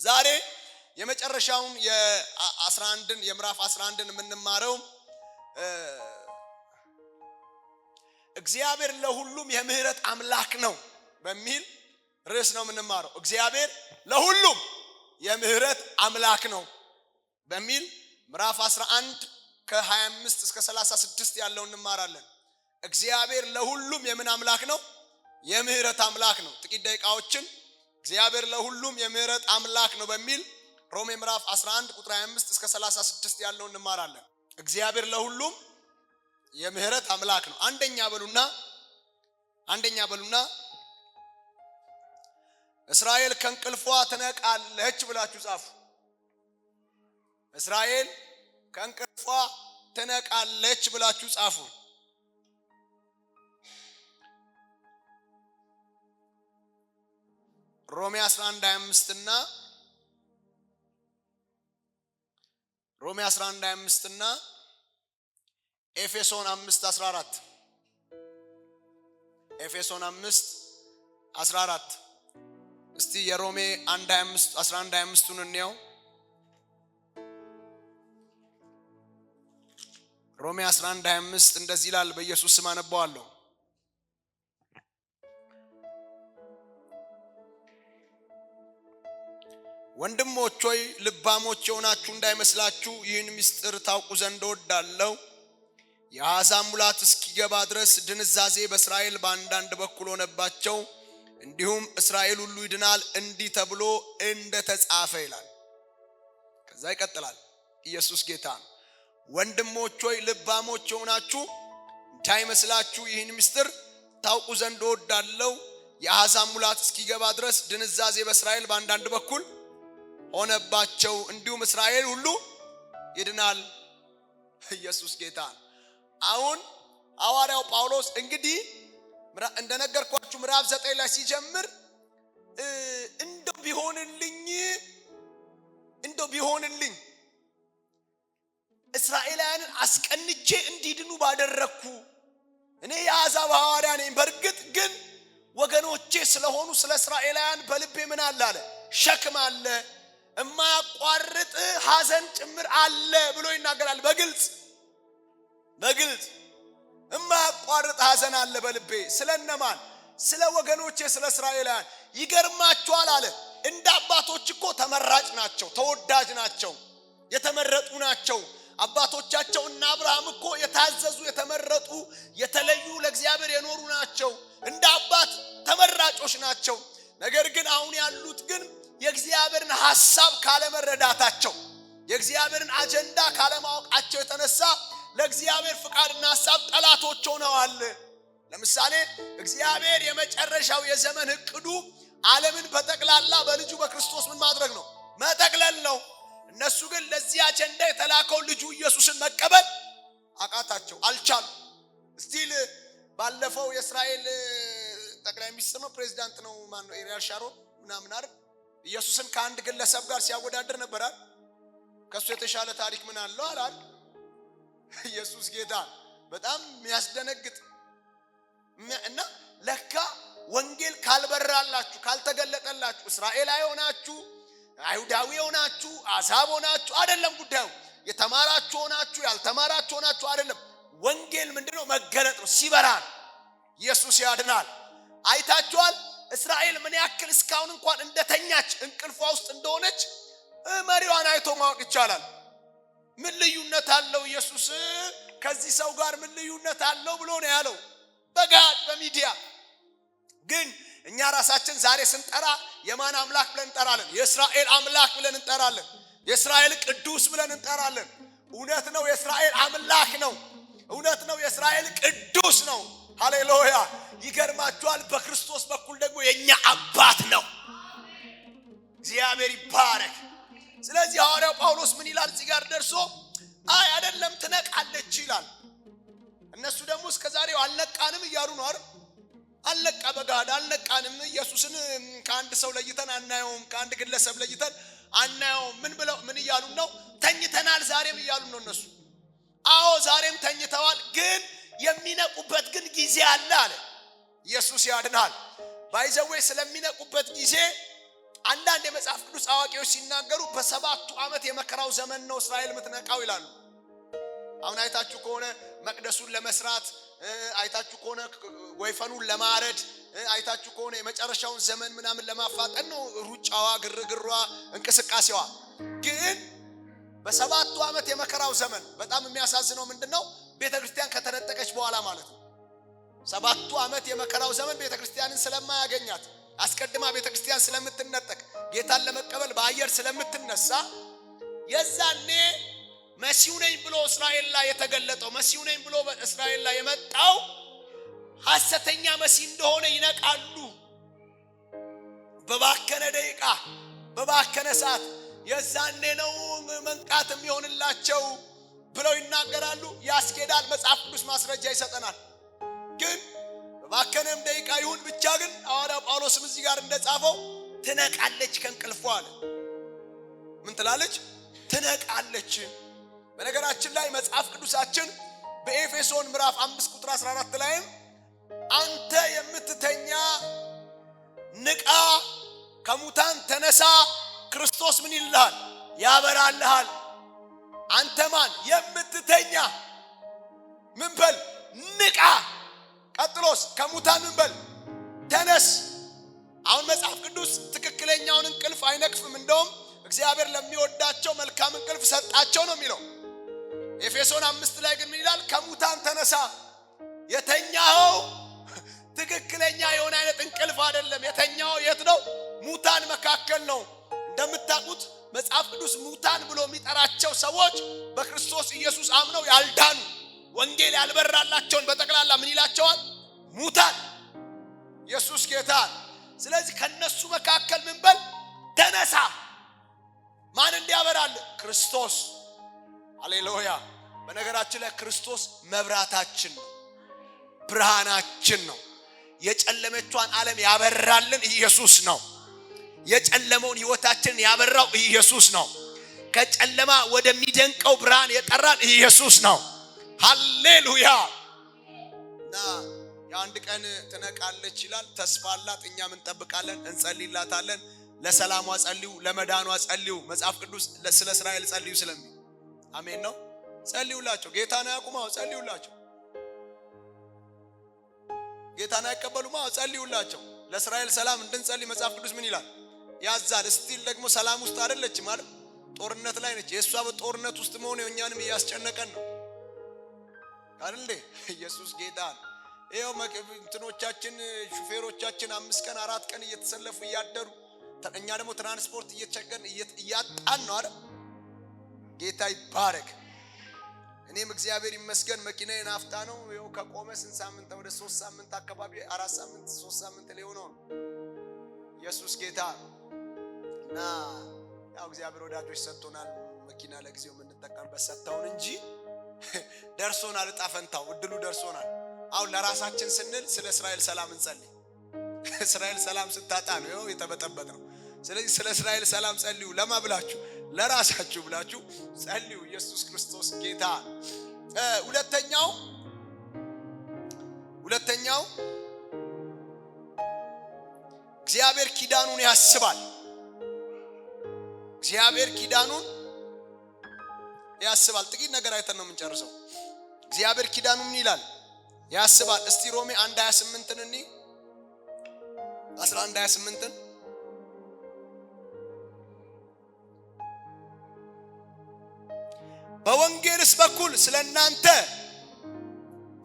ዛሬ የመጨረሻውን የ11ን የምዕራፍ 11ን የምንማረው እግዚአብሔር ለሁሉም የምህረት አምላክ ነው በሚል ርዕስ ነው የምንማረው። እግዚአብሔር ለሁሉም የምህረት አምላክ ነው በሚል ምዕራፍ 11 ከ25 እስከ 36 ያለውን እንማራለን። እግዚአብሔር ለሁሉም የምን አምላክ ነው? የምህረት አምላክ ነው። ጥቂት ደቂቃዎችን እግዚአብሔር ለሁሉም የምህረት አምላክ ነው በሚል ሮሜ ምዕራፍ 11 ቁጥር 25 እስከ 36 ያለውን እንማራለን። እግዚአብሔር ለሁሉም የምህረት አምላክ ነው። አንደኛ በሉና እስራኤል ከእንቅልፏ ትነቃለች ብላችሁ ጻፉ። እስራኤል ከእንቅልፏ ትነቃለች ብላችሁ ጻፉ። ሮሜ 11:25 እና ኤፌሶን 5:14 ኤፌሶን 5:14 እስቲ የሮሜ 11:25ን እንየው። ሮሜ 11:25 እንደዚህ ይላል። በኢየሱስ ስም አነባዋለሁ። ወንድሞች ሆይ ልባሞች የሆናችሁ እንዳይመስላችሁ ይህን ምስጢር ታውቁ ዘንድ እወዳለሁ። የአሕዛብ ሙላት እስኪገባ ድረስ ድንዛዜ በእስራኤል በአንዳንድ በኩል ሆነባቸው፣ እንዲሁም እስራኤል ሁሉ ይድናል እንዲህ ተብሎ እንደተጻፈ ይላል። ከዛ ይቀጥላል። ኢየሱስ ጌታ ነው። ወንድሞች ሆይ ልባሞች የሆናችሁ እንዳይመስላችሁ ይህን ምስጢር ታውቁ ዘንድ እወዳለሁ። የአሕዛብ ሙላት እስኪገባ ድረስ ድንዛዜ በእስራኤል በአንዳንድ በኩል ሆነባቸው፣ እንዲሁም እስራኤል ሁሉ ይድናል። ኢየሱስ ጌታ ነው። አሁን ሐዋርያው ጳውሎስ እንግዲህ እንደነገርኳችሁ ምዕራፍ 9 ላይ ሲጀምር እንደው ቢሆንልኝ እስራኤላውያንን አስቀንቼ እንዲድኑ ባደረኩ እኔ የአሕዛብ ሐዋርያ ነኝ። በእርግጥ ግን ወገኖቼ ስለሆኑ ስለ እስራኤላውያን በልቤ ምን አለ? ሸክም አለ፣ የማያቋርጥ ሐዘን ጭምር አለ ብሎ ይናገራል። በግልጽ የማያቋርጥ ሐዘን አለ በልቤ። ስለነማን? ስለ ወገኖቼ ስለ እስራኤላውያን። ይገርማችኋል አለ እንደ አባቶች እኮ ተመራጭ ናቸው፣ ተወዳጅ ናቸው፣ የተመረጡ ናቸው። አባቶቻቸው እና አብርሃም እኮ የታዘዙ የተመረጡ የተለዩ ለእግዚአብሔር የኖሩ ናቸው። እንደ አባት ተመራጮች ናቸው። ነገር ግን አሁን ያሉት ግን የእግዚአብሔርን ሐሳብ ካለመረዳታቸው የእግዚአብሔርን አጀንዳ ካለማወቃቸው የተነሳ ለእግዚአብሔር ፍቃድና ሐሳብ ጠላቶች ሆነዋል። ለምሳሌ እግዚአብሔር የመጨረሻው የዘመን እቅዱ ዓለምን በጠቅላላ በልጁ በክርስቶስ ምን ማድረግ ነው? መጠቅለል ነው። እነሱ ግን ለዚህ አጀንዳ የተላከው ልጁ ኢየሱስን መቀበል አቃታቸው፣ አልቻሉ። ስቲል ባለፈው የእስራኤል ጠቅላይ ሚኒስትር ነው ፕሬዝዳንት ነው ማን ነው ኤሪያል ሻሮን ምናምን አይደል ኢየሱስን ከአንድ ግለሰብ ጋር ሲያወዳደር ነበር አይደል? ከሱ የተሻለ ታሪክ ምን አለው አላል? ኢየሱስ ጌታ በጣም የሚያስደነግጥ እና ለካ ወንጌል ካልበራላችሁ ካልተገለጠላችሁ እስራኤላዊ ሆናችሁ አይሁዳዊ ሆናችሁ አሕዛብ ሆናችሁ አይደለም ጉዳዩ። የተማራችሁ ሆናችሁ ያልተማራችሁ ሆናችሁ አይደለም። ወንጌል ምንድነው? መገለጥ ነው። ሲበራ ኢየሱስ ያድናል። አይታችኋል እስራኤል ምን ያክል እስካሁን እንኳን እንደተኛች እንቅልፏ ውስጥ እንደሆነች መሪዋን አይቶ ማወቅ ይቻላል። ምን ልዩነት አለው ኢየሱስ ከዚህ ሰው ጋር ምን ልዩነት አለው ብሎ ነው ያለው በጋድ በሚዲያ። ግን እኛ ራሳችን ዛሬ ስንጠራ የማን አምላክ ብለን እንጠራለን? የእስራኤል አምላክ ብለን እንጠራለን። የእስራኤል ቅዱስ ብለን እንጠራለን። እውነት ነው፣ የእስራኤል አምላክ ነው። እውነት ነው፣ የእስራኤል ቅዱስ ነው። ሃሌሉያ። ይገርማችኋል በክርስቶስ በኩል ደግሞ የኛ አባት ነው። እግዚአብሔር ይባረክ። ስለዚህ ሐዋርያው ጳውሎስ ምን ይላል እዚህ ጋር ደርሶ? አይ አይደለም ትነቃለች ይላል። እነሱ ደግሞ እስከዛሬው አልነቃንም እያሉ ነው አይደል? አልነቃ በጋድ አልነቃንም። ኢየሱስን ከአንድ ሰው ለይተን አናየውም፣ ከአንድ ግለሰብ ለይተን አናየውም። ምን እያሉ ነው? ተኝተናል ዛሬም እያሉ ነው እነሱ። አዎ ዛሬም ተኝተዋል፣ ግን የሚነቁበት ግን ጊዜ አለ አለ። ኢየሱስ ያድናል። ባይዘዌ ስለሚነቁበት ጊዜ አንዳንድ የመጽሐፍ ቅዱስ አዋቂዎች ሲናገሩ በሰባቱ ዓመት የመከራው ዘመን ነው እስራኤል የምትነቃው ይላሉ። አሁን አይታችሁ ከሆነ መቅደሱን ለመስራት አይታችሁ ከሆነ ወይፈኑን ለማረድ አይታችሁ ከሆነ የመጨረሻውን ዘመን ምናምን ለማፋጠን ነው ሩጫዋ፣ ግርግሯ፣ እንቅስቃሴዋ። ግን በሰባቱ ዓመት የመከራው ዘመን በጣም የሚያሳዝነው ምንድነው? ቤተክርስቲያን ከተነጠቀች በኋላ ማለት ነው። ሰባቱ ዓመት የመከራው ዘመን ቤተክርስቲያንን ስለማያገኛት አስቀድማ ቤተክርስቲያን ስለምትነጠቅ ጌታን ለመቀበል በአየር ስለምትነሳ የዛኔ መሲሁ ነኝ ብሎ እስራኤል ላይ የተገለጠው መሲሁ ነኝ ብሎ በእስራኤል ላይ የመጣው ሐሰተኛ መሲህ እንደሆነ ይነቃሉ። በባከነ ደቂቃ በባከነ ሰዓት የዛኔ ነው መንቃት የሚሆንላቸው ብለው ይናገራሉ። ያስኬዳል። መጽሐፍ ቅዱስ ማስረጃ ይሰጠናል። ግን በባከነም ደቂቃ ይሁን ብቻ ግን ሐዋርያው ጳውሎስም እዚህ ጋር እንደጻፈው ትነቃለች ከእንቅልፏ አለ። ምን ትላለች? ትነቃለች። በነገራችን ላይ መጽሐፍ ቅዱሳችን በኤፌሶን ምዕራፍ 5 ቁጥር 14 ላይም አንተ የምትተኛ ንቃ፣ ከሙታን ተነሳ፣ ክርስቶስ ምን ይልሃል? ያበራልሃል። አንተ ማን የምትተኛ ምን በል? ንቃ። ቀጥሎስ ከሙታን ምን በል? ተነስ። አሁን መጽሐፍ ቅዱስ ትክክለኛውን እንቅልፍ አይነቅፍም። እንደውም እግዚአብሔር ለሚወዳቸው መልካም እንቅልፍ ሰጣቸው ነው የሚለው። ኤፌሶን 5 ላይ ግን ምን ይላል? ከሙታን ተነሳ። የተኛው ትክክለኛ የሆነ አይነት እንቅልፍ አይደለም። የተኛው የት ነው? ሙታን መካከል ነው። እንደምታውቁት መጽሐፍ ቅዱስ ሙታን ብሎ የሚጠራቸው ሰዎች በክርስቶስ ኢየሱስ አምነው ያልዳኑ ወንጌል ያልበራላቸውን በጠቅላላ ምን ይላቸዋል? ሙታን። ኢየሱስ ጌታ። ስለዚህ ከነሱ መካከል ምን በል? ተነሳ። ማን እንዲያበራል? ክርስቶስ። ሃሌሉያ። በነገራችን ላይ ክርስቶስ መብራታችን ነው፣ ብርሃናችን ነው። የጨለመቿን ዓለም ያበራልን ኢየሱስ ነው። የጨለመውን ሕይወታችንን ያበራው ኢየሱስ ነው። ከጨለማ ወደሚደንቀው ብርሃን የጠራን ኢየሱስ ነው። ሃሌሉያ። እና የአንድ ቀን ትነቃለች ይላል። ተስፋ አላት። እኛም እንጠብቃለን፣ እንጸልይላታለን። ለሰላሟ ጸልዩ፣ ለመዳኗ ጸልዩ። መጽሐፍ ቅዱስ ስለ እስራኤል ጸልዩ ስለሚል አሜን ነው። ጸልዩላቸው። ጌታን ያቁማው፣ ጸልዩላቸው። ጌታን አይቀበሉማ፣ ጸልዩላቸው። ለእስራኤል ሰላም እንድንጸልይ መጽሐፍ ቅዱስ ምን ይላል? ያዛል። እስቲል ደግሞ ሰላም ውስጥ አይደለች ማለት ጦርነት ላይ ነች። የሷ በጦርነት ውስጥ መሆን እኛንም እያስጨነቀን ነው አይደል? ኢየሱስ ጌታ። ይሄው እንትኖቻችን ሹፌሮቻችን 5 ቀን 4 ቀን እየተሰለፉ እያደሩ እኛ ደግሞ ትራንስፖርት እየቸገርን እያጣን ነው አይደል? ጌታ ይባረክ። እኔም እግዚአብሔር ይመስገን መኪናዬ ናፍታ ነው። ይሄው ከቆመ ስንት ሳምንት? ወደ 3 ሳምንት አካባቢ 4 ሳምንት 3 ሳምንት ሊሆነው ነው። ኢየሱስ ጌታ። እና ያው እግዚአብሔር ወዳጆች ሰጥቶናል መኪና ለጊዜው የምንጠቀምበት ሰጥተውን እንጂ ደርሶናል። ዕጣ ፈንታው እድሉ ደርሶናል። አሁን ለራሳችን ስንል ስለ እስራኤል ሰላም እንጸልይ። እስራኤል ሰላም ስታጣ ነው ይኸው የተበጠበጠ ነው። ስለዚህ ስለ እስራኤል ሰላም ጸልዩ። ለማ ብላችሁ? ለራሳችሁ ብላችሁ ጸልዩ። ኢየሱስ ክርስቶስ ጌታ። ሁለተኛው እግዚአብሔር ኪዳኑን ያስባል። እግዚአብሔር ኪዳኑን ያስባል። ጥቂት ነገር አይተን ነው የምንጨርሰው። እግዚአብሔር ኪዳኑን ምን ይላል? ያስባል። እስቲ ሮሜ 1:28 እንይ 11:28 በወንጌልስ በኩል ስለናንተ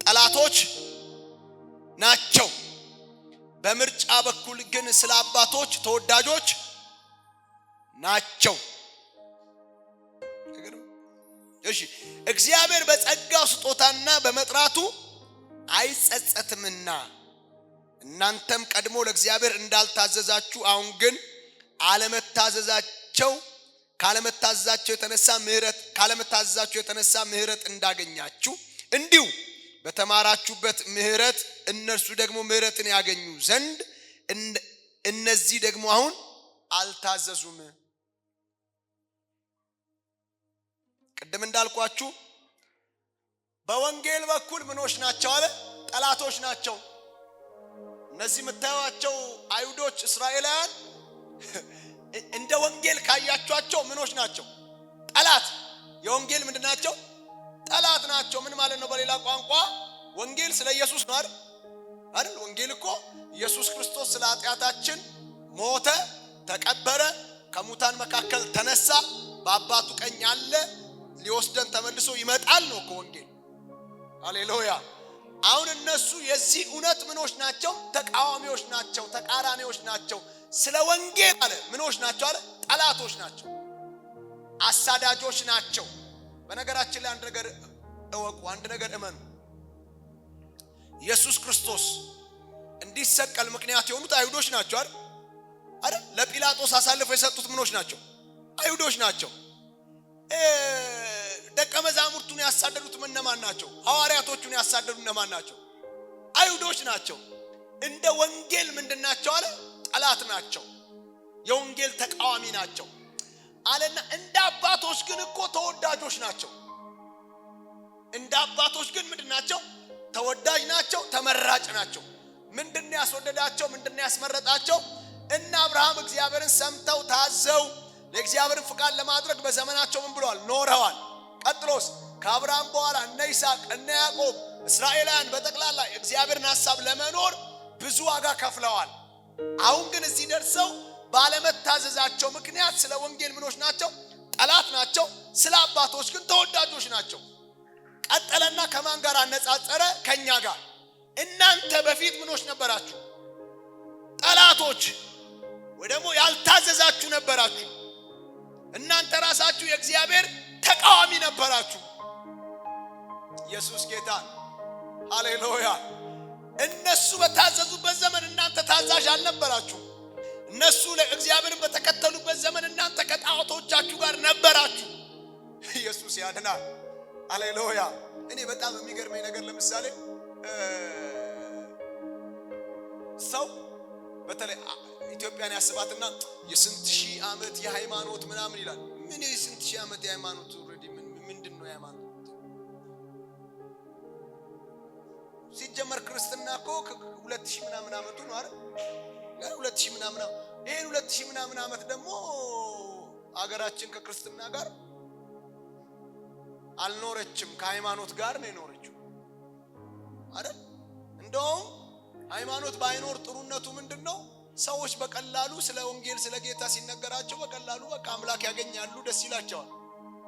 ጠላቶች ናቸው፣ በምርጫ በኩል ግን ስለ አባቶች ተወዳጆች ናቸው። እሺ እግዚአብሔር በጸጋው ስጦታና በመጥራቱ አይጸጸትምና እናንተም ቀድሞ ለእግዚአብሔር እንዳልታዘዛችሁ አሁን ግን ካለመታዘዛቸው የተነሳ ምህረት እንዳገኛችሁ እንዲሁ በተማራችሁበት ምህረት እነርሱ ደግሞ ምህረትን ያገኙ ዘንድ እነዚህ ደግሞ አሁን አልታዘዙም። ቅድም እንዳልኳችሁ በወንጌል በኩል ምኖች ናቸው አለ? ጠላቶች ናቸው። እነዚህ የምታዩዋቸው አይሁዶች እስራኤላውያን እንደ ወንጌል ካያችኋቸው ምኖች ናቸው? ጠላት። የወንጌል ምንድናቸው? ጠላት ናቸው። ምን ማለት ነው? በሌላ ቋንቋ ወንጌል ስለ ኢየሱስ ነው አይደል? ወንጌል እኮ ኢየሱስ ክርስቶስ ስለ ኃጢአታችን ሞተ፣ ተቀበረ፣ ከሙታን መካከል ተነሳ፣ በአባቱ ቀኝ አለ፣ ሊወስደን ተመልሶ ይመጣል ነው እኮ ወንጌል። ሃሌሉያ። አሁን እነሱ የዚህ እውነት ምኖች ናቸው? ተቃዋሚዎች ናቸው፣ ተቃራኒዎች ናቸው። ስለ ወንጌል አለ ምኖች ናቸው አለ? ጠላቶች ናቸው፣ አሳዳጆች ናቸው። በነገራችን ላይ አንድ ነገር እወቁ፣ አንድ ነገር እመኑ። ኢየሱስ ክርስቶስ እንዲሰቀል ምክንያት የሆኑት አይሁዶች ናቸው አይደል? ለጲላጦስ አሳልፈው የሰጡት ምኖች ናቸው? አይሁዶች ናቸው። ደቀ መዛሙርቱን ያሳደዱት እነማን ናቸው? ሐዋርያቶቹን ያሳደዱት እነማን ናቸው? አይሁዶች ናቸው። እንደ ወንጌል ምንድናቸው አለ? ጠላት ናቸው፣ የወንጌል ተቃዋሚ ናቸው አለና እንደ አባቶች ግን እኮ ተወዳጆች ናቸው። እንደ አባቶች ግን ምንድናቸው? ተወዳጅ ናቸው፣ ተመራጭ ናቸው። ምንድነው ያስወደዳቸው? ምንድነው ያስመረጣቸው? እና አብርሃም እግዚአብሔርን ሰምተው ታዘው ለእግዚአብሔርን ፍቃድ ለማድረግ በዘመናቸው ምን ብለዋል? ኖረዋል። ቀጥሎስ ከአብርሃም በኋላ እነ ይስሐቅ እነ ያዕቆብ እስራኤላውያን በጠቅላላ እግዚአብሔርን ሐሳብ ለመኖር ብዙ ዋጋ ከፍለዋል። አሁን ግን እዚህ ደርሰው ባለመታዘዛቸው ምክንያት ስለ ወንጌል ምኖች ናቸው? ጠላት ናቸው። ስለ አባቶች ግን ተወዳጆች ናቸው። ቀጠለና ከማን ጋር አነጻጸረ? ከኛ ጋር። እናንተ በፊት ምኖች ነበራችሁ? ጠላቶች፣ ወይ ደግሞ ያልታዘዛችሁ ነበራችሁ። እናንተ ራሳችሁ የእግዚአብሔር ተቃዋሚ ነበራችሁ። ኢየሱስ ጌታ። ሃሌሉያ። እነሱ በታዘዙበት ዘመን እናንተ ታዛዥ አልነበራችሁ። እነሱ ለእግዚአብሔርን በተከተሉበት ዘመን እናንተ ከጣዖቶቻችሁ ጋር ነበራችሁ። ኢየሱስ ያድናል። ሃሌሉያ። እኔ በጣም የሚገርመኝ ነገር ለምሳሌ ሰው በተለይ ኢትዮጵያን ያስባትና የስንት ሺህ ዓመት የሃይማኖት ምናምን ይላል። ምን የስንት ሺህ ዓመት የሃይማኖት ኦሬዲ ምንድነው የሃይማኖት? ሲጀመር ክርስትና እኮ 2000 ምናምን ዓመቱ ነው አይደል? 2000 ምናምን። ይሄን 2000 ምናምን ዓመት ደግሞ አገራችን ከክርስትና ጋር አልኖረችም፣ ከሃይማኖት ጋር ነው የኖረችው አይደል? እንደውም ሃይማኖት ባይኖር ጥሩነቱ ምንድነው? ሰዎች በቀላሉ ስለ ወንጌል ስለ ጌታ ሲነገራቸው በቀላሉ በቃ አምላክ ያገኛሉ፣ ደስ ይላቸዋል።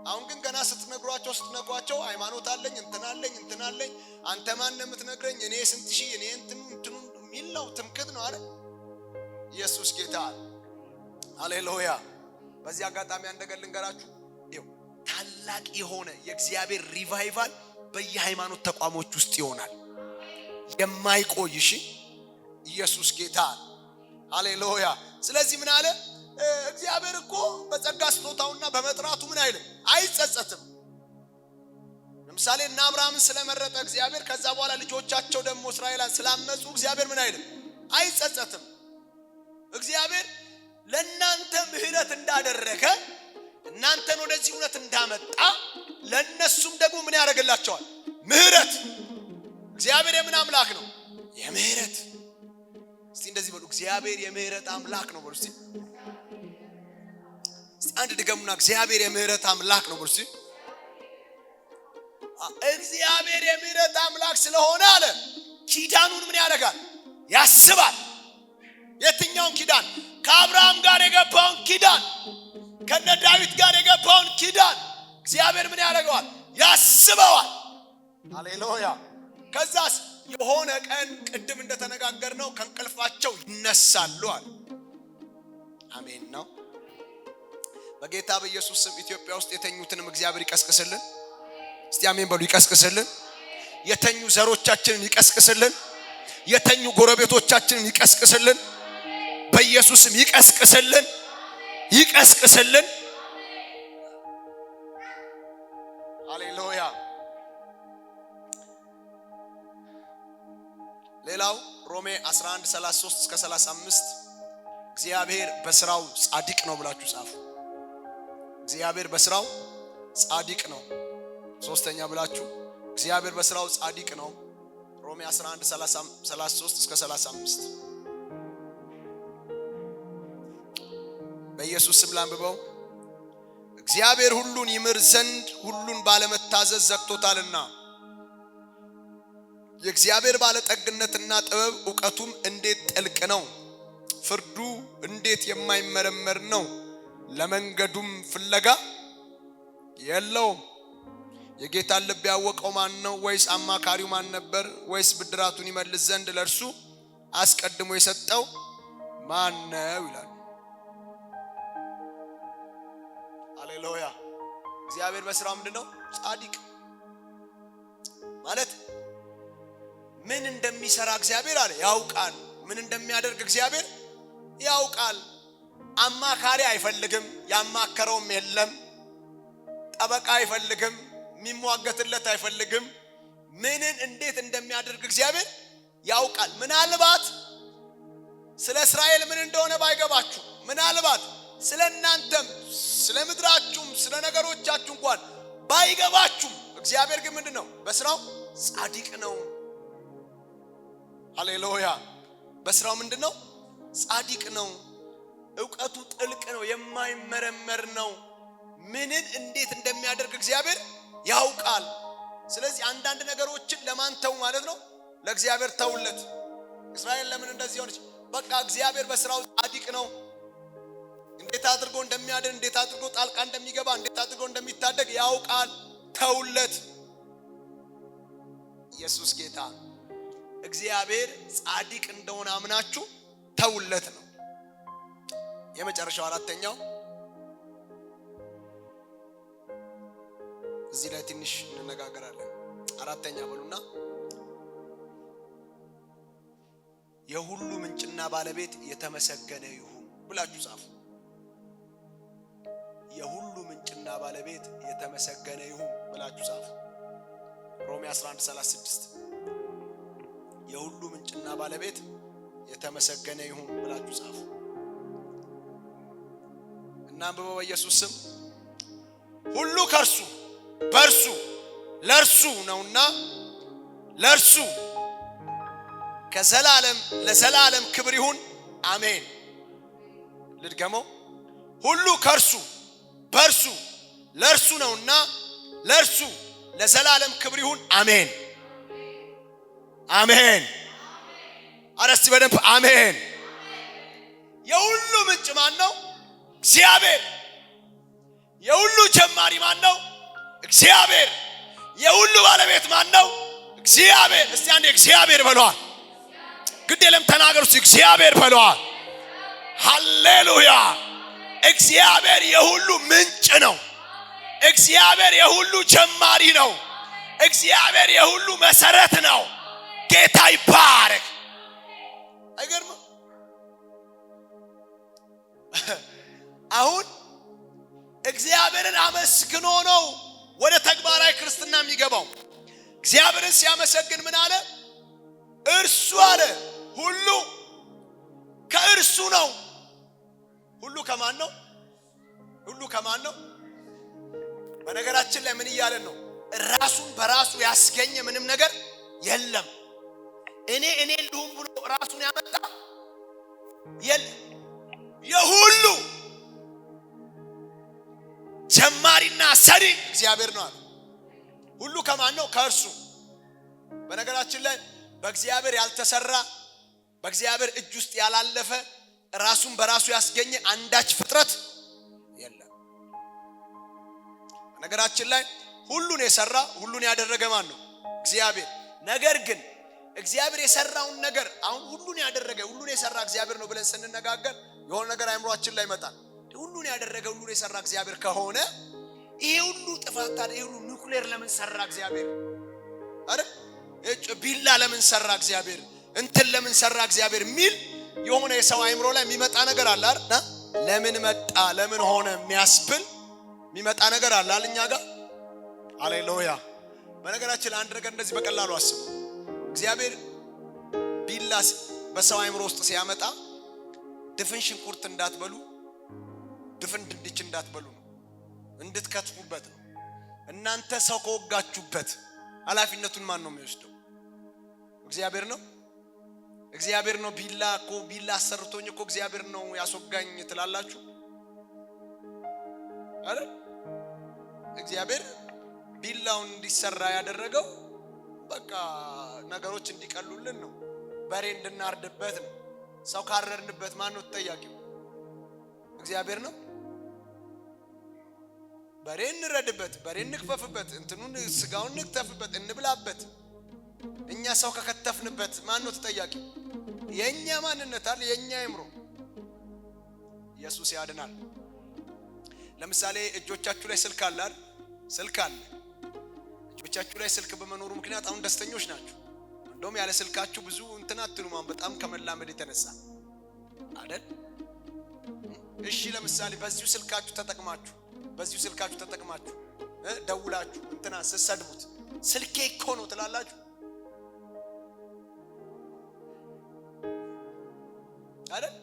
አሁን ግን ገና ስትነግሯቸው ሃይማኖት አለኝ እንትናለኝ አንተ ማን ነው የምትነግረኝ? እኔ ስንት ሺህ እኔ እንትኑ የሚል ነው፣ ትምክህት ነው አይደል? ኢየሱስ ጌታ። ሃሌሉያ። በዚህ አጋጣሚ አንድ ነገር ልንገራችሁ። ይኸው ታላቅ የሆነ የእግዚአብሔር ሪቫይቫል በየሃይማኖት ተቋሞች ውስጥ ይሆናል፣ የማይቆይ። እሺ፣ ኢየሱስ ጌታ። ሃሌሉያ። ስለዚህ ምን አለ እግዚአብሔር እኮ በጸጋ ስጦታውና በመጥራቱ ምን አይልም? አይጸጸትም። ለምሳሌ እና አብርሃምን ስለመረጠ እግዚአብሔር ከዛ በኋላ ልጆቻቸው ደግሞ እስራኤላውያን ስላመጹ እግዚአብሔር ምን አይልም? አይጸጸትም። እግዚአብሔር ለእናንተ ምህረት እንዳደረገ እናንተን ወደዚህ እውነት እንዳመጣ ለነሱም ደግሞ ምን ያደርግላቸዋል? ምህረት። እግዚአብሔር የምን አምላክ ነው? የምህረት። እስቲ እንደዚህ በሉ፣ እግዚአብሔር የምህረት አምላክ ነው በሉ። እስቲ አንድ ድገሙና፣ እግዚአብሔር የምህረት አምላክ ነው በሉ። እስቲ እግዚአብሔር የምህረት አምላክ ስለሆነ አለ ኪዳኑን ምን ያደርጋል? ያስባል። የትኛውን ኪዳን? ከአብርሃም ጋር የገባውን ኪዳን፣ ከነ ዳዊት ጋር የገባውን ኪዳን እግዚአብሔር ምን ያደርገዋል? ያስበዋል። ሃሌሉያ። ከዛስ የሆነ ቀን ቅድም እንደተነጋገርነው ከእንቅልፋቸው ይነሳሉ አለ። አሜን ነው። በጌታ በኢየሱስ ስም ኢትዮጵያ ውስጥ የተኙትንም እግዚአብሔር ይቀስቅስልን። እስቲ አሜን በሉ። ይቀስቅስልን። የተኙ ዘሮቻችንን ይቀስቅስልን። የተኙ ጎረቤቶቻችንን ይቀስቅስልን። በኢየሱስም ይቀስቅስልን፣ ይቀስቅስልን። ሃሌሉያ። ሌላው ሮሜ 11:33 እስከ 35 እግዚአብሔር በስራው ጻድቅ ነው ብላችሁ ጻፉ። እግዚአብሔር በስራው ጻድቅ ነው። ሶስተኛ ብላችሁ እግዚአብሔር በስራው ጻድቅ ነው። ሮሜ 11:33 እስከ 35 በኢየሱስ ስም ላንብበው። እግዚአብሔር ሁሉን ይምር ዘንድ ሁሉን ባለመታዘዝ ዘግቶታልና የእግዚአብሔር ባለጠግነትና ጥበብ ዕውቀቱም እንዴት ጥልቅ ነው! ፍርዱ እንዴት የማይመረመር ነው! ለመንገዱም ፍለጋ የለውም። የጌታን ልብ ያወቀው ማን ነው? ወይስ አማካሪው ማን ነበር? ወይስ ብድራቱን ይመልስ ዘንድ ለእርሱ አስቀድሞ የሰጠው ማን ነው ይላል። ሃሌሉያ። እግዚአብሔር በስራው ምንድነው? ጻድቅ ማለት ምን እንደሚሰራ እግዚአብሔር አለ ያውቃል። ምን እንደሚያደርግ እግዚአብሔር ያውቃል። አማካሪ አይፈልግም፣ ያማከረውም የለም። ጠበቃ አይፈልግም፣ የሚሟገትለት አይፈልግም። ምንን እንዴት እንደሚያደርግ እግዚአብሔር ያውቃል። ምናልባት ስለ እስራኤል ምን እንደሆነ ባይገባችሁ፣ ምናልባት ስለ እናንተም ስለ ምድራችሁም ስለ ነገሮቻችሁ እንኳን ባይገባችሁም እግዚአብሔር ግን ምንድነው? በስራው ጻድቅ ነው። ሃሌሉያ። በስራው ምንድነው? ጻድቅ ነው። ዕውቀቱ ጥልቅ ነው፣ የማይመረመር ነው። ምንን እንዴት እንደሚያደርግ እግዚአብሔር ያውቃል። ስለዚህ አንዳንድ ነገሮችን ለማን ተው ማለት ነው? ለእግዚአብሔር ተውለት። እስራኤል ለምን እንደዚህ ሆነች? በቃ እግዚአብሔር በስራው ጻድቅ ነው። እንዴት አድርጎ እንደሚያድን፣ እንዴት አድርጎ ጣልቃ እንደሚገባ፣ እንዴት አድርጎ እንደሚታደግ ያውቃል። ተውለት። ኢየሱስ ጌታ። እግዚአብሔር ጻድቅ እንደሆነ አምናችሁ ተውለት ነው። የመጨረሻው አራተኛው እዚህ ላይ ትንሽ እንነጋገራለን። አራተኛ በሉና የሁሉ ምንጭና ባለቤት የተመሰገነ ይሁን ብላችሁ ጻፉ። የሁሉ ምንጭና ባለቤት የተመሰገነ ይሁን ብላችሁ ጻፉ። ሮሜ 11:36 የሁሉ ምንጭና ባለቤት የተመሰገነ ይሁን ብላችሁ ጻፉ። እናንብበው። በኢየሱስ ስም ሁሉ ከርሱ በርሱ ለርሱ ነውና ለርሱ ከዘላለም ለዘላለም ክብር ይሁን አሜን። ልድገመው። ሁሉ ከርሱ በርሱ ለርሱ ነውና ለርሱ ለዘላለም ክብር ይሁን አሜን። አሜን። አረስቲ በደንብ አሜን። የሁሉ ምንጭ ማን ነው? እግዚአብሔር። የሁሉ ጀማሪ ማን ነው? እግዚአብሔር። የሁሉ ባለቤት ማን ነው? እግዚአብሔር። እስቲ አንዴ እግዚአብሔር በሏል። ግድ የለም ተናገሩ። እግዚአብሔር በሏል። ሃሌሉያ። እግዚአብሔር የሁሉ ምንጭ ነው። እግዚአብሔር የሁሉ ጀማሪ ነው። እግዚአብሔር የሁሉ መሰረት ነው። ጌታ ይባረክ። አይገርምም? አሁን እግዚአብሔርን አመስግኖ ነው ወደ ተግባራዊ ክርስትና የሚገባው። እግዚአብሔርን ሲያመሰግን ምን አለ? እርሱ አለ ሁሉ ከእርሱ ነው። ሁሉ ከማን ነው? ሁሉ ከማን ነው? በነገራችን ላይ ምን እያለን ነው? ራሱን በራሱ ያስገኘ ምንም ነገር የለም። እኔ ልሁን ብሎ ራሱን ያመጣ የለም። የሁሉ ጀማሪና ሰሪ እግዚአብሔር ነው አለ። ሁሉ ከማን ነው? ከእርሱ። በነገራችን ላይ በእግዚአብሔር ያልተሰራ በእግዚአብሔር እጅ ውስጥ ያላለፈ ራሱን በራሱ ያስገኘ አንዳች ፍጥረት የለም። በነገራችን ላይ ሁሉን የሰራ ሁሉን ያደረገ ማን ነው? እግዚአብሔር። ነገር ግን እግዚአብሔር የሰራውን ነገር አሁን ሁሉን ያደረገ ሁሉን የሰራ እግዚአብሔር ነው ብለን ስንነጋገር የሆነ ነገር አይምሮአችን ላይ ይመጣል። ሁሉን ያደረገ ሁሉን የሰራ እግዚአብሔር ከሆነ ይሄ ሁሉ ጥፋት ታዲያ ይሄ ሁሉ ኒውክሌር ለምን ሰራ እግዚአብሔር? አረ ቢላ ለምን ሰራ እግዚአብሔር? እንትን ለምን ሰራ እግዚአብሔር ሚል የሆነ የሰው አይምሮ ላይ የሚመጣ ነገር አለ አይደል? ለምን መጣ ለምን ሆነ የሚያስብል የሚመጣ ነገር አለ አለኛ ጋር። ሃሌሉያ። በነገራችን አንድ ነገር እንደዚህ በቀላሉ አስቡ። እግዚአብሔር ቢላ በሰው አይምሮ ውስጥ ሲያመጣ ድፍን ሽንኩርት እንዳትበሉ ድፍን ድንች እንዳትበሉ ነው፣ እንድትከትፉበት ነው። እናንተ ሰው ከወጋችሁበት ኃላፊነቱን ማን ነው የሚወስደው? እግዚአብሔር ነው። እግዚአብሔር ነው። ቢላ አሰርቶኝ እኮ እግዚአብሔር ነው ያስወጋኝ ትላላችሁ። አይደል? እግዚአብሔር ቢላውን እንዲሰራ ያደረገው በቃ ነገሮች እንዲቀሉልን ነው። በሬ እንድናርድበት ነው። ሰው ካረድንበት ማን ነው ተጠያቂው? እግዚአብሔር ነው። በሬ እንረድበት፣ በሬ እንክፈፍበት፣ እንትኑን ስጋውን እንክተፍበት፣ እንብላበት። እኛ ሰው ከከተፍንበት ማን ነው ተጠያቂው? የኛ ማንነት አለ፣ የኛ አእምሮ። ኢየሱስ ያድናል። ለምሳሌ እጆቻችሁ ላይ ስልክ አለ አይደል? ስልክ አለ። እጆቻችሁ ላይ ስልክ በመኖሩ ምክንያት አሁን ደስተኞች ናችሁ። እንደውም ያለ ስልካችሁ ብዙ እንትን አትሉም፣ በጣም ከመላመድ የተነሳ አይደል? እሺ ለምሳሌ በዚሁ ስልካችሁ ተጠቅማችሁ ደውላችሁ እንትና ስትሰድቡት ስልኬ እኮ ነው ትላላችሁ አይደል?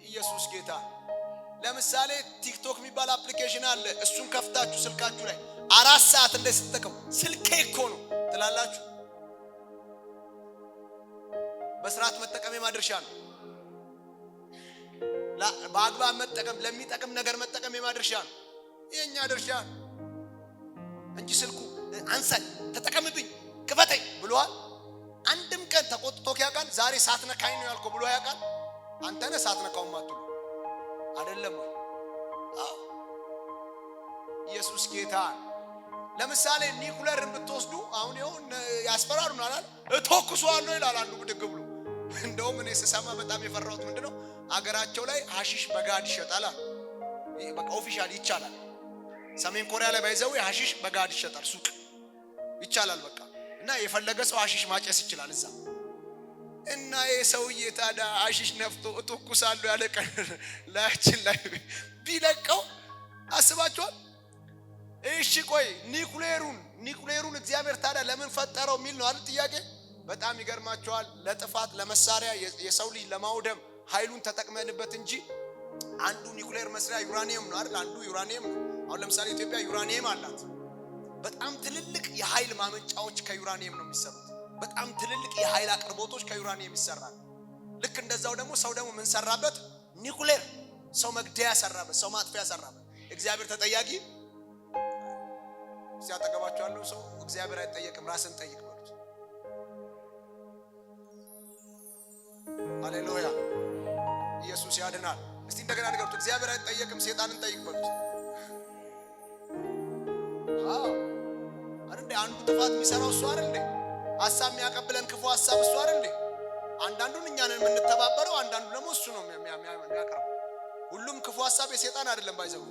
ኢየሱስ ጌታ። ለምሳሌ ቲክቶክ የሚባል አፕሊኬሽን አለ። እሱን ከፍታችሁ ስልካችሁ ላይ 4 ሰዓት እንደዚህ ስትጠቀሙ ስልኬ እኮ ነው ትላላችሁ። በስርዓት መጠቀም የማድረሻ ነው። በአግባብ መጠቀም፣ ለሚጠቅም ነገር መጠቀም የማድረሻ ነው። የኛ ድርሻ ነው እንጂ ስልኩ አንሳኝ፣ ተጠቀምብኝ፣ ክፈተኝ ብሏል። አንድም ቀን ተቆጥቶክ ያውቃል? ዛሬ ሳትነካኝ ነው ያልከው ብሎ ያውቃል? አንተ ነህ ሳትነካው ማጥቶ አይደለም። ኢየሱስ ጌታ። ለምሳሌ ኒኩለርን ብትወስዱ አሁን ይሁን ያስፈራሩናል አይደል? እተኩሷለሁ ይላል አንዱ ብድግ ብሎ። እንደውም እኔ ስሰማ በጣም የፈራሁት ምንድነው አገራቸው ላይ ሐሺሽ በጋድ ይሸጣል። በቃ ኦፊሻሊ ይቻላል። ሰሜን ኮሪያ ላይ ባይዘው ሐሺሽ በጋድ ይሸጣል፣ ሱቅ ይቻላል በቃ። እና የፈለገ ሰው ሐሺሽ ማጨስ ይችላል እዛ። እና የሰውዬ ታዲያ ሐሺሽ ነፍቶ እተኩሳለሁ ያለ ቀን ላያችን ላይ ቢለቀው አስባችኋል? እሺ ቆይ ኒኩሌሩን እግዚአብሔር ታዲያ ለምን ፈጠረው የሚል ነው አይደል ጥያቄ። በጣም ይገርማቸዋል። ለጥፋት ለመሳሪያ የሰው ልጅ ለማውደም ኃይሉን ተጠቅመንበት እንጂ አንዱ ኒኩሌር መስሪያ ዩራኒየም ነው አይደል? አንዱ ዩራኒየም ነው። አሁን ለምሳሌ ኢትዮጵያ ዩራኒየም አላት። በጣም ትልልቅ የኃይል ማመንጫዎች ከዩራኒየም ነው የሚሰሩት። በጣም ትልልቅ የኃይል አቅርቦቶች ከዩራኒየም ይሰራል። ልክ እንደዛው ደግሞ ሰው ደግሞ ምን ሰራበት? ኒኩሌር። ሰው መግደያ ሰራበት፣ ሰው ማጥፊያ ሰራበት። እግዚአብሔር ተጠያቂ? ሲያጠገባቸው ያለው ሰው እግዚአብሔር አይጠየቅም፣ ራስን ጠይቅ በሉት። ሃሌሉያ! ኢየሱስ ያድናል። እስቲ እንደገና ንገሩት፣ እግዚአብሔር አይጠየቅም፣ ሰይጣንን ጠይቅ በሉት። አይደል? አንዱ ጥፋት የሚሰራው እሱ አይደል? ሐሳብ የሚያቀብለን ክፉ ሐሳብ እሱ አይደል? አንዳንዱን እኛ ነን የምንተባበረው፣ አንዳንዱ ደግሞ እሱ ነው የሚያቀርበው። ሁሉም ክፉ ሐሳብ የሰይጣን አይደለም ባይዘው።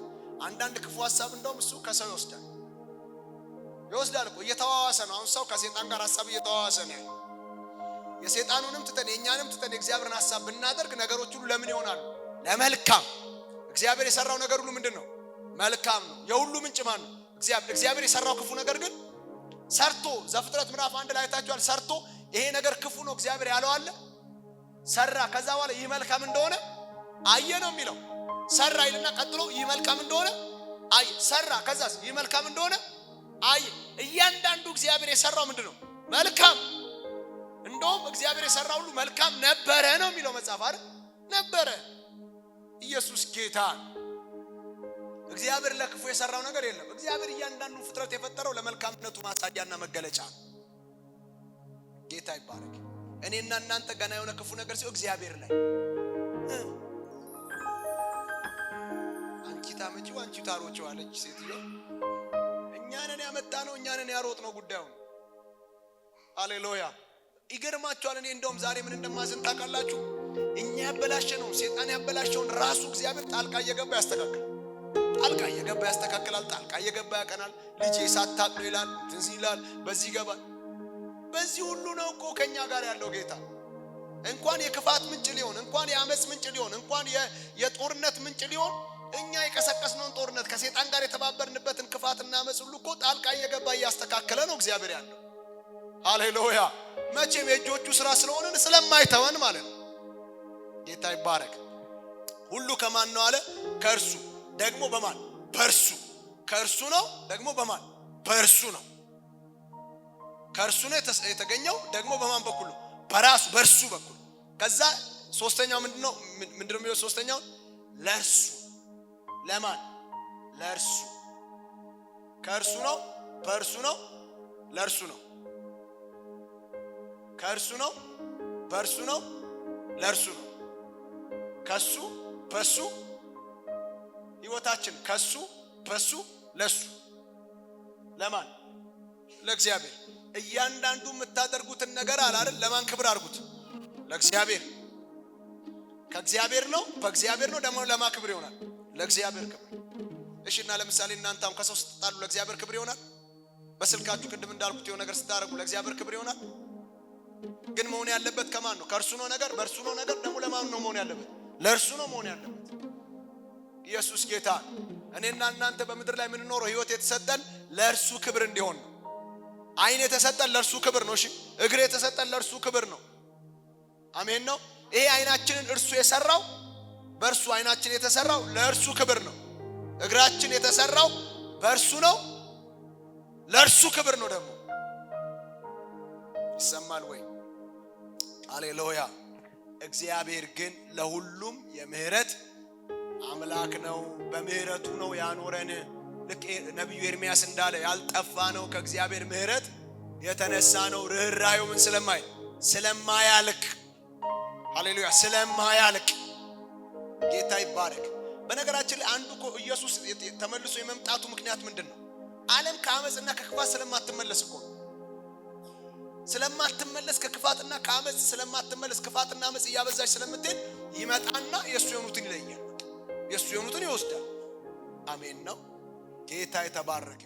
አንዳንድ ክፉ ሐሳብ እንደውም እሱ ከሰው ይወስዳል እኮ እየተዋዋሰ ነው። አሁን ሰው ከሰይጣን ጋር ሐሳብ እየተዋዋሰ ነው። የሰይጣኑንም ትተን የኛንም ትተን የእግዚአብሔርን ሐሳብ ብናደርግ ነገሮች ሁሉ ለምን ይሆናሉ? ለመልካም። እግዚአብሔር የሰራው ነገር ሁሉ ምንድነው? መልካም ነው። የሁሉ ምንጭ ማን ነው? እግዚአብሔር የሰራው ክፉ ነገር ግን ሰርቶ ዘፍጥረት ምዕራፍ 1 ላይ አይታችኋል። ሰርቶ ይሄ ነገር ክፉ ነው እግዚአብሔር ያለው አለ፣ ሰራ። ከዛ በኋላ ይህ መልካም እንደሆነ አየ ነው የሚለው። ሰራ ይልና ቀጥሎ ይህ መልካም እንደሆነ አየ፣ ሰራ። ከዛስ ይህ መልካም እንደሆነ አየ። እያንዳንዱ እግዚአብሔር የሰራው ምንድነው? መልካም። እንደውም እግዚአብሔር የሰራው ሁሉ መልካም ነበረ ነው የሚለው መጽሐፍ አይደል? ነበረ። ኢየሱስ ጌታ። እግዚአብሔር ለክፉ የሰራው ነገር የለም። እግዚአብሔር እያንዳንዱ ፍጥረት የፈጠረው ለመልካምነቱ ማሳያና መገለጫ ነው። ጌታ ይባረክ። እኔና እናንተ ገና የሆነ ክፉ ነገር ሲሆን እግዚአብሔር ላይ አንቺ ታመጪው አንቺ ታሮጪው አለች ሴትዮ። እኛንን ያመጣነው እኛንን ያሮጥነው ጉዳዩ። ሃሌሉያ። ይገርማችኋል። እኔ እንደውም ዛሬ ምን እንደማዘን ታውቃላችሁ? እኛ ያበላሸነው ሰይጣን ያበላሸውን ራሱ እግዚአብሔር ጣልቃ እየገባ ያስተካክላል። ጣልቃ እየገባ ያስተካክላል። ጣልቃ እየገባ ያቀናል። ልጄ ሳታቅ ነው ይላል፣ ትዝ ይላል፣ በዚህ ይገባል። በዚህ ሁሉ ነው እኮ ከኛ ጋር ያለው ጌታ። እንኳን የክፋት ምንጭ ሊሆን፣ እንኳን የአመጽ ምንጭ ሊሆን፣ እንኳን የጦርነት ምንጭ ሊሆን እኛ የቀሰቀስነውን ጦርነት ከሰይጣን ጋር የተባበርንበትን ክፋትና አመጽ ሁሉ እኮ ጣልቃ እየገባ እያስተካከለ ነው እግዚአብሔር ያለው። ሃሌሉያ። መቼም የእጆቹ ስራ ስለሆነን ስለማይተወን ማለት ነው። ጌታ ይባረክ። ሁሉ ከማን ነው አለ? ከእርሱ ደግሞ በማን? በእርሱ። ከእርሱ ነው ደግሞ በማን? በእርሱ ነው። ከእርሱ ነው የተገኘው ደግሞ በማን በኩል ነው? በራሱ በእርሱ በኩል። ከዛ ሶስተኛው ምንድነው የሚለው? ሶስተኛው ለእርሱ ለማን? ለእርሱ። ከእርሱ ነው፣ በእርሱ ነው፣ ለእርሱ ነው። ከእርሱ ነው፣ በእርሱ ነው፣ ለእርሱ ነው። ከሱ በሱ ሕይወታችን፣ ከሱ በሱ ለሱ። ለማን? ለእግዚአብሔር። እያንዳንዱ የምታደርጉትን ነገር አለ አይደል? ለማን ክብር አድርጉት? ለእግዚአብሔር። ከእግዚአብሔር ነው፣ በእግዚአብሔር ነው። ደግሞ ለማን ክብር ይሆናል? ለእግዚአብሔር ክብር። እሺ፣ እና ለምሳሌ እናንተም ከሰው ስትጣሉ ለእግዚአብሔር ክብር ይሆናል? በስልካችሁ ቅድም እንዳልኩት የሆነ ነገር ስታደርጉ ለእግዚአብሔር ክብር ይሆናል? ግን መሆን ያለበት ከማን ነው? ከእርሱ ነው ነገር፣ በእርሱ ነው ነገር። ደግሞ ለማን ነው መሆን ያለበት? ለእርሱ ነው መሆን ያለበት። ኢየሱስ ጌታ። እኔና እናንተ በምድር ላይ የምንኖረው ሕይወት የተሰጠን ለእርሱ ክብር እንዲሆን ነው። ዓይን የተሰጠን ለእርሱ ክብር ነው። እሺ፣ እግር የተሰጠን ለእርሱ ክብር ነው። አሜን ነው። ይሄ ዓይናችንን እርሱ የሰራው፣ በእርሱ ዓይናችን የተሰራው ለእርሱ ክብር ነው። እግራችን የተሰራው በእርሱ ነው፣ ለእርሱ ክብር ነው። ደግሞ ይሰማል ወይ? ሃሌሉያ። እግዚአብሔር ግን ለሁሉም የምህረት አምላክ ነው። በምህረቱ ነው ያኖረን። ልክ ነቢዩ ኤርምያስ እንዳለ ያልጠፋ ነው ከእግዚአብሔር ምህረት የተነሳ ነው። ርኅራኄው ምን ስለማያልቅ። ሃሌሉያ፣ ስለማያልቅ። ጌታ ይባረክ። በነገራችን ላይ አንዱ እኮ ኢየሱስ ተመልሶ የመምጣቱ ምክንያት ምንድን ነው? ዓለም ከአመፅና ከክፋት ስለማትመለስ እኮ ነው። ስለማትመለስ ከክፋትና ከአመፅ ስለማትመለስ፣ ክፋትና አመፅ እያበዛች ስለምትሄድ ይመጣና የሱ የሆኑትን ይለያል፣ የሱ የሆኑትን ይወስዳል። አሜን ነው። ጌታ የተባረከ